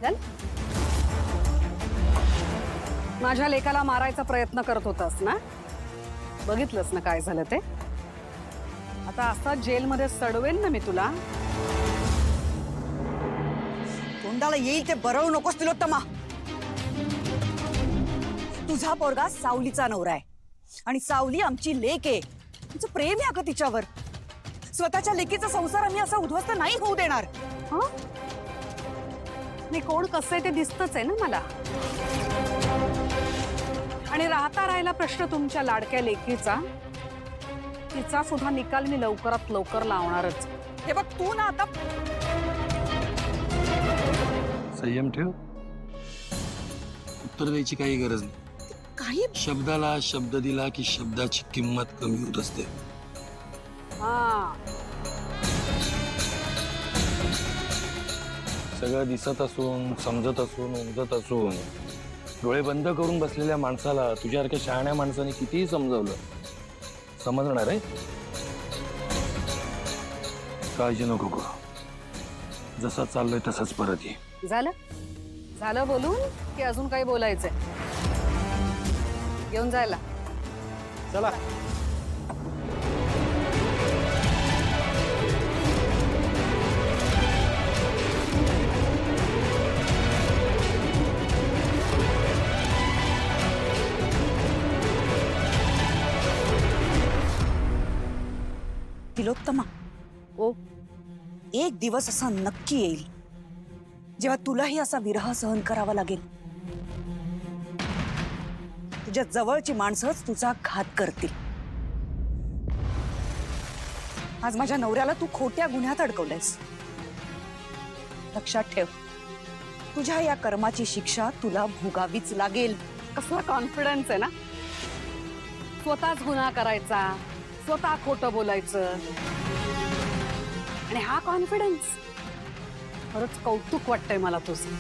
चल. माझ्या लेकाला मारायचा प्रयत्न करत होतास ना? बघितलंस ना काय झालं ते? आता असा जेलमध्ये सडवेन ना मी तुला. तोंडाला येईल ते बरवू नकोस तिलोत्तमा. तुझा पोरगा सावलीचा नवरा आहे आणि सावली आमची लेक आहे. तुझं प्रेम आहे अगं तिच्यावर. स्वतःच्या लेकीचा संसार आम्ही असा उद्ध्वस्त नाही होऊ देणार. मी कोण कसं आहे ते दिसतच आहे ना मला. आणि राहिला प्रश्न तुमच्या लाडक्या लेकीचा. तिचा सुद्धा निकाल मी लवकरात लवकर लावणारच. हे बघ तू ना आता संयम ठेव. उत्तर द्यायची काही गरज नाही. काही शब्दाला शब्द दिला की शब्दाची किंमत कमी होत असते. हा, सगळं दिसत असून समजत असून उमजत असून डोळे बंद करून बसलेल्या माणसाला तुझ्यासारख्या शहाण्या माणसाने कितीही समजवलं समजणार आहे? काळजी नको करू. जसा चाललोय तसंच परत ये. झालं झालं बोलून की अजून काही बोलायचंय? घेऊन जायला चला. तिलोत्तमा, ओ एक दिवस असा नक्की येईल जेव्हा तुलाही असा विरह सहन करावा लागेल. तुझ्या जवळची माणसंच तुझा घात करतील. आज माझ्या नवऱ्याला तू खोट्या गुन्ह्यात अडकवलंयस. लक्षात ठेव, तुझ्या या कर्माची शिक्षा तुला भोगावीच लागेल. कसला कॉन्फिडन्स आहे ना. स्वतःच गुन्हा करायचा, स्वतः खोटं बोलायचं. आणि हा कॉन्फिडन्स खरंच कौतुक वाटतंय मला तुझं.